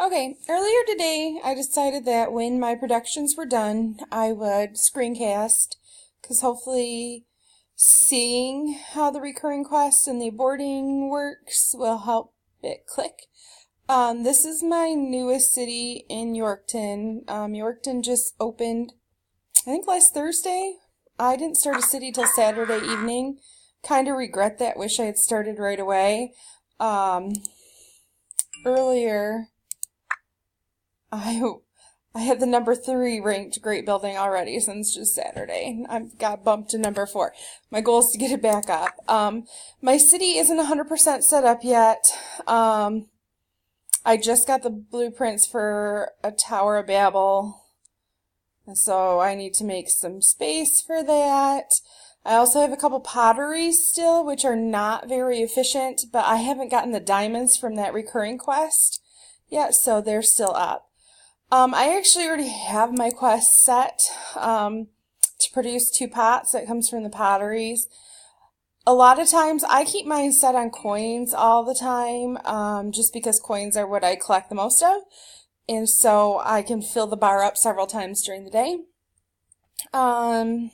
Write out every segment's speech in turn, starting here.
Okay, earlier today I decided that when my productions were done, I would screencast because hopefully seeing how the recurring quest and the boarding works will help it click. This is my newest city in Yorkton. Yorkton just opened, I think last Thursday. I didn't start a city till Saturday evening. Kind of regret that. Wish I had started right away. Earlier, I had the number 3 ranked great building already since just Saturday. I've got bumped to number 4. My goal is to get it back up. My city isn't 100% set up yet. I just got the blueprints for a Tower of Babel, and so I need to make some space for that. I also have a couple potteries still, which are not very efficient, but I haven't gotten the diamonds from that recurring quest yet, so they're still up. I actually already have my quest set to produce 2 pots that comes from the potteries. A lot of times I keep mine set on coins all the time, just because coins are what I collect the most of, and so I can fill the bar up several times during the day. I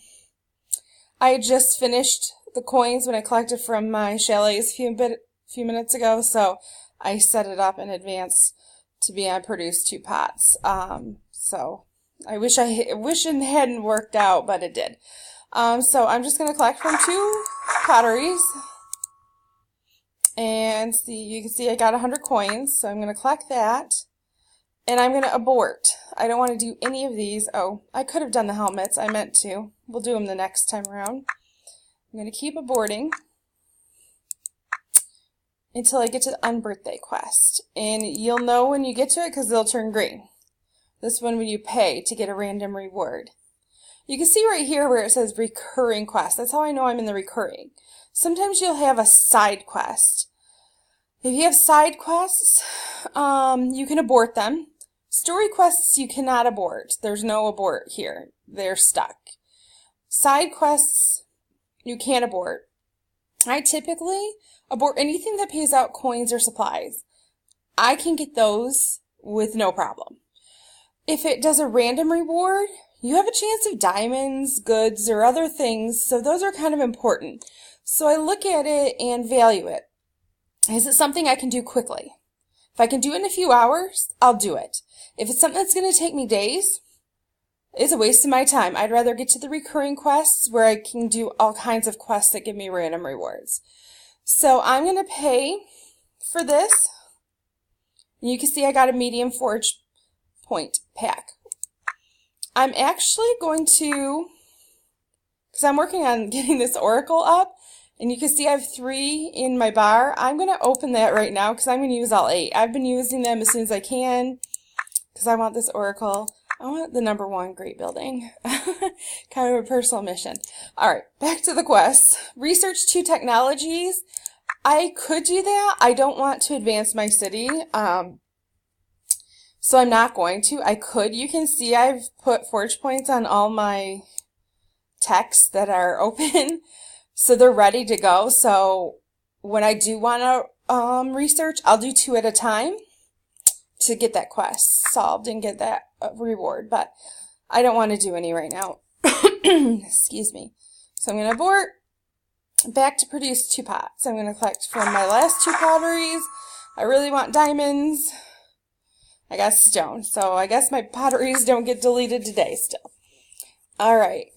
just finished the coins when I collected from my chalets a few minutes ago, so I set it up in advance to be on produce 2 pots. So I wish it hadn't worked out, but it did. So I'm just going to collect from 2 potteries, and you can see I got 100 coins, so I'm going to collect that, and I'm going to abort. I don't want to do any of these. Oh, I could have done the helmets. I meant to. We'll do them the next time around. I'm going to keep aborting until I get to the unbirthday quest. And you'll know when you get to it because they'll turn green. This one when you pay to get a random reward. You can see right here where it says recurring quest. That's how I know I'm in the recurring. Sometimes you'll have a side quest. If you have side quests, you can abort them. Story quests you cannot abort. There's no abort here. They're stuck. Side quests you can abort. I typically abort anything that pays out coins or supplies. I can get those with no problem. If it does a random reward, you have a chance of diamonds, goods, or other things, so those are kind of important. So I look at it and value it. Is it something I can do quickly? If I can do it in a few hours, I'll do it. If it's something that's going to take me days, it's a waste of my time. I'd rather get to the recurring quests where I can do all kinds of quests that give me random rewards. So I'm going to pay for this. You can see I got a medium forge point pack. I'm actually going to, because I'm working on getting this oracle up, and you can see I have 3 in my bar. I'm going to open that right now because I'm going to use all 8. I've been using them as soon as I can because I want this oracle. I want the number 1 great building. Kind of a personal mission. Alright, back to the quest. Research 2 technologies. I could do that. I don't want to advance my city. So I'm not going to. I could. You can see I've put forge points on all my texts that are open. So they're ready to go. So when I do want to research, I'll do 2 at a time to get that quest solved and get that reward. But I don't want to do any right now. Excuse me. So I'm going to abort. Back to produce 2 pots. I'm going to collect from my last 2 potteries. I really want diamonds. I got stone. So I guess my potteries don't get deleted today still. Alright.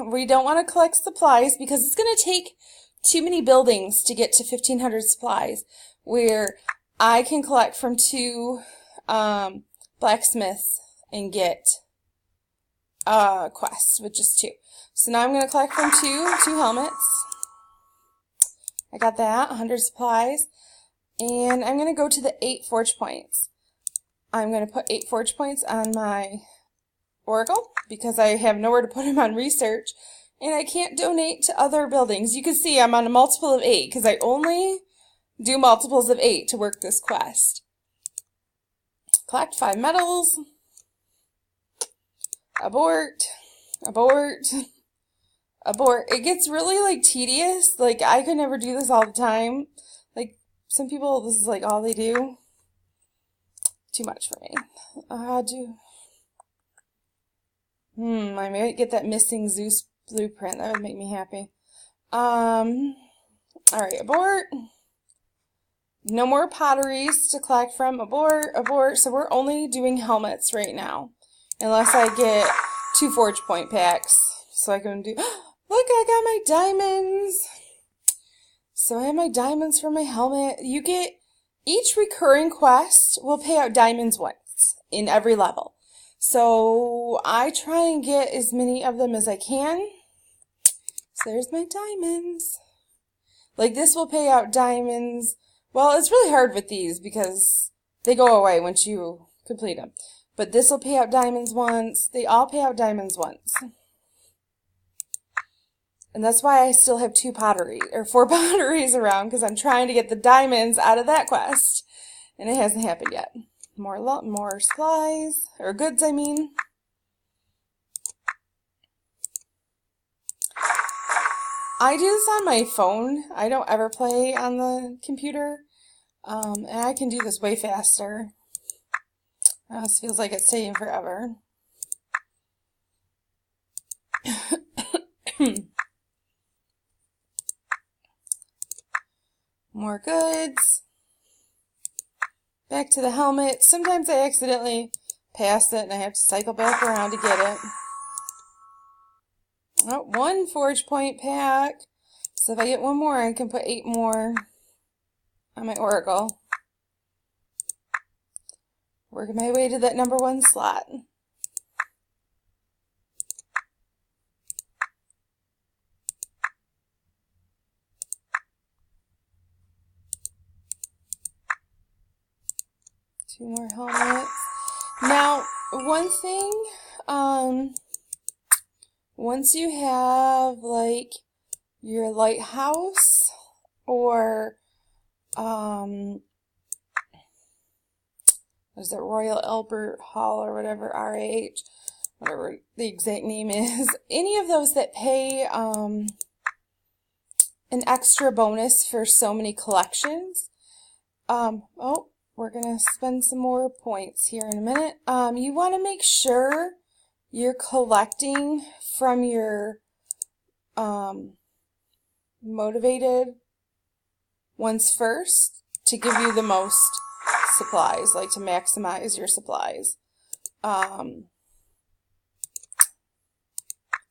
We don't want to collect supplies because it's going to take too many buildings to get to 1,500 supplies, where I can collect from 2 blacksmiths and get quests with just 2. So now I'm going to collect from 2 helmets. I got that, 100 supplies. And I'm going to go to the 8 forge points. I'm going to put 8 forge points on my oracle because I have nowhere to put them on research, and I can't donate to other buildings. You can see I'm on a multiple of 8 because I only do multiples of 8 to work this quest. Collect 5 medals. Abort. Abort. Abort. It gets really tedious. I could never do this all the time. Some people, this is all they do. too much for me. I might get that missing Zeus blueprint. That would make me happy. Alright, abort. No more potteries to collect from. Abort, abort. So we're only doing helmets right now. Unless I get 2 forge point packs. So I can do... Look, I got my diamonds! So I have my diamonds for my helmet. You get... Each recurring quest will pay out diamonds once in every level. So I try and get as many of them as I can. So there's my diamonds. Like this will pay out diamonds. Well, it's really hard with these because they go away once you complete them. But this will pay out diamonds once. They all pay out diamonds once. And that's why I still have 4 potteries around, because I'm trying to get the diamonds out of that quest. And it hasn't happened yet. More supplies, or goods, I mean. I do this on my phone. I don't ever play on the computer. And I can do this way faster. This feels like it's taking forever. More goods. Back to the helmet. Sometimes I accidentally pass it and I have to cycle back around to get it. Oh, 1 forge point pack. So if I get 1 more, I can put 8 more on my oracle. Working my way to that number 1 slot. Two more helmets. Now, one thing, once you have like your lighthouse or what is it, Royal Albert Hall or whatever, RH, whatever the exact name is, any of those that pay an extra bonus for so many collections. Oh, we're going to spend some more points here in a minute. You want to make sure you're collecting from your motivated ones first to give you the most supplies, like to maximize your supplies.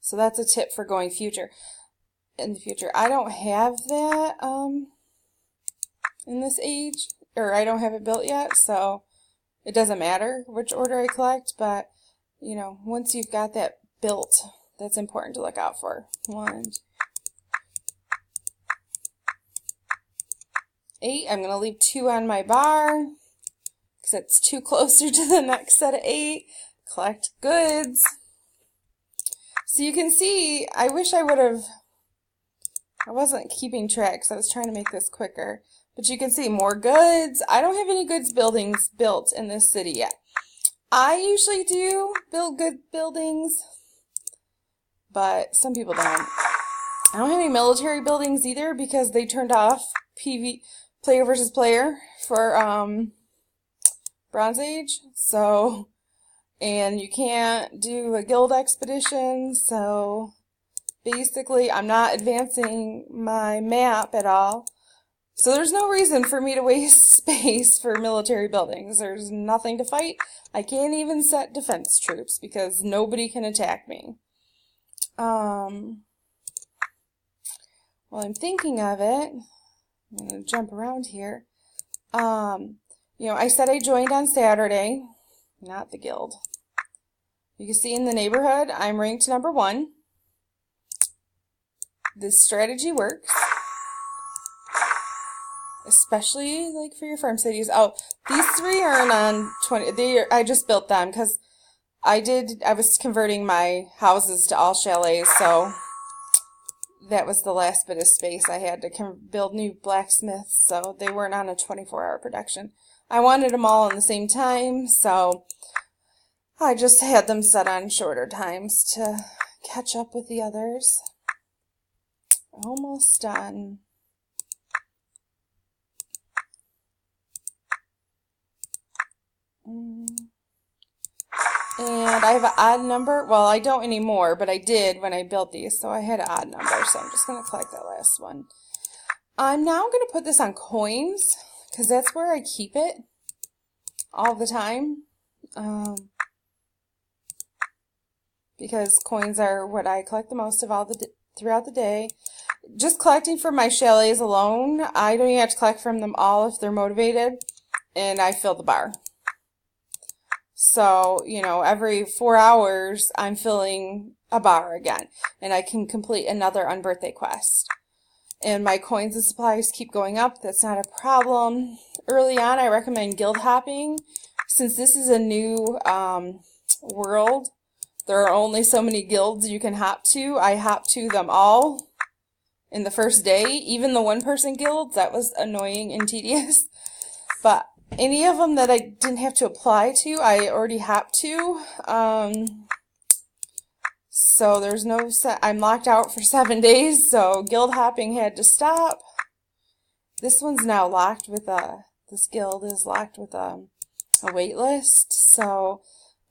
So that's a tip for going in the future. I don't have that in this age, or I don't have it built yet, so it doesn't matter which order I collect, but you know, once you've got that built, that's important to look out for. 1, 8. I'm going to leave 2 on my bar because it's too closer to the next set of 8. Collect goods. So you can see, I wish I wasn't keeping track because I was trying to make this quicker. But you can see more goods. I don't have any goods buildings built in this city yet. I usually do build good buildings, but some people don't. I don't have any military buildings either because they turned off player versus player for Bronze Age. So, and you can't do a guild expedition, so basically I'm not advancing my map at all. So there's no reason for me to waste space for military buildings. There's nothing to fight. I can't even set defense troops because nobody can attack me. While I'm thinking of it, I'm going to jump around here. You know, I said I joined on Saturday, not the guild. You can see in the neighborhood, I'm ranked number 1. This strategy works. Especially like for your farm cities. Oh, these 3 aren't on 20. I just built them because I was converting my houses to all chalets, so that was the last bit of space I had to build new blacksmiths, so they weren't on a 24-hour production. I wanted them all in the same time, so I just had them set on shorter times to catch up with the others. Almost done. And I have an odd number. Well, I don't anymore, but I did when I built these, so I had an odd number, so I'm just going to collect that last one. I'm now going to put this on coins, because that's where I keep it all the time. Because coins are what I collect the most of throughout the day. Just collecting from my chalets alone, I don't even have to collect from them all if they're motivated, and I fill the bar. So, you know, every 4 hours I'm filling a bar again, and I can complete another unbirthday quest. And my coins and supplies keep going up. That's not a problem. Early on, I recommend guild hopping. Since this is a new world, there are only so many guilds you can hop to. I hopped to them all in the first day, even the one-person guilds. That was annoying and tedious. But any of them that I didn't have to apply to, I already hopped to. So there's no I'm locked out for 7 days, so guild hopping had to stop. This one's now locked with this guild is locked with a wait list, so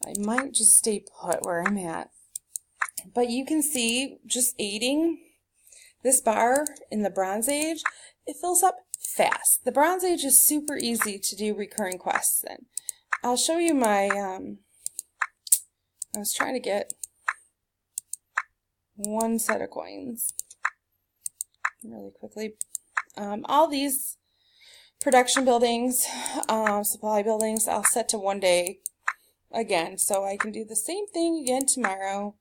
I might just stay put where I'm at. But you can see, just aiding this bar in the Bronze Age, it fills up fast. The Bronze Age is super easy to do recurring quests in. I'll show you my, I was trying to get one set of coins really quickly. All these production buildings, supply buildings, I'll set to 1 day again, so I can do the same thing again tomorrow.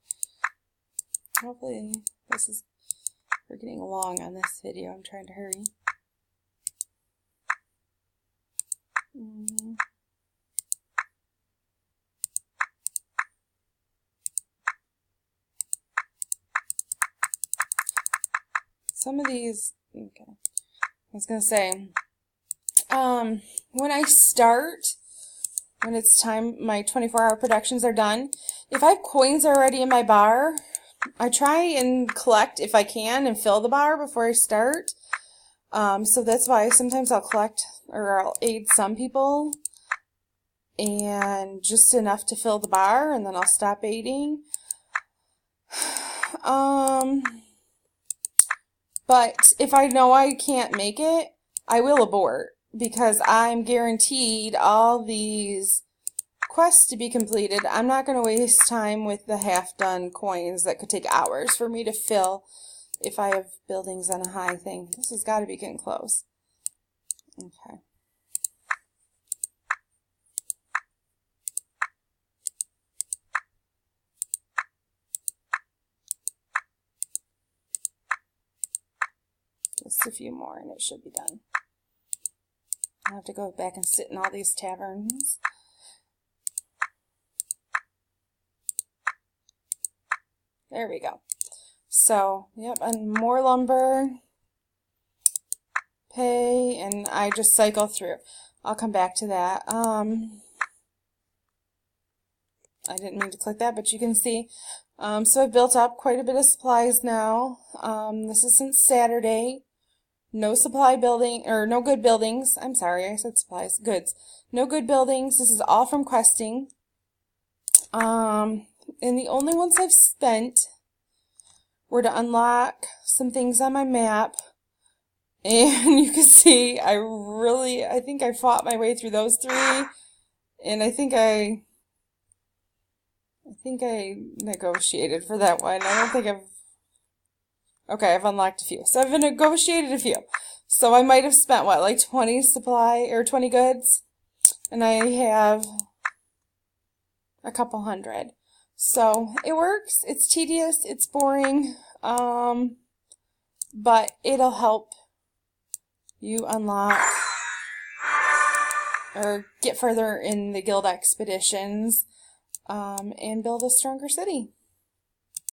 Hopefully we're getting along on this video. I'm trying to hurry. Some of these, okay, I was going to say, when I start, when it's time, my 24-hour productions are done, if I have coins already in my bar, I try and collect if I can and fill the bar before I start. So that's why sometimes I'll collect or I'll aid some people and just enough to fill the bar, and then I'll stop aiding. But if I know I can't make it, I will abort, because I'm guaranteed all these quests to be completed. I'm not going to waste time with the half-done coins that could take hours for me to fill if I have buildings on a high thing. This has got to be getting close. Okay. Just a few more and it should be done. I'll have to go back and sit in all these taverns. There we go. So, yep, and more lumber, pay, and I just cycle through. I'll come back to that. I didn't mean to click that, but you can see. So I've built up quite a bit of supplies now. This is since Saturday. No supply building, or no good buildings. I'm sorry, I said supplies. Goods. No good buildings. This is all from questing. And the only ones I've spent were to unlock some things on my map. And you can see I think I fought my way through those 3. And I think I negotiated for that one. I don't think okay, I've unlocked a few. So I've negotiated a few. So I might have spent, what, like 20 supply, or 20 goods? And I have a couple hundred. So it works. It's tedious. It's boring. But it'll help you unlock or get further in the guild expeditions and build a stronger city.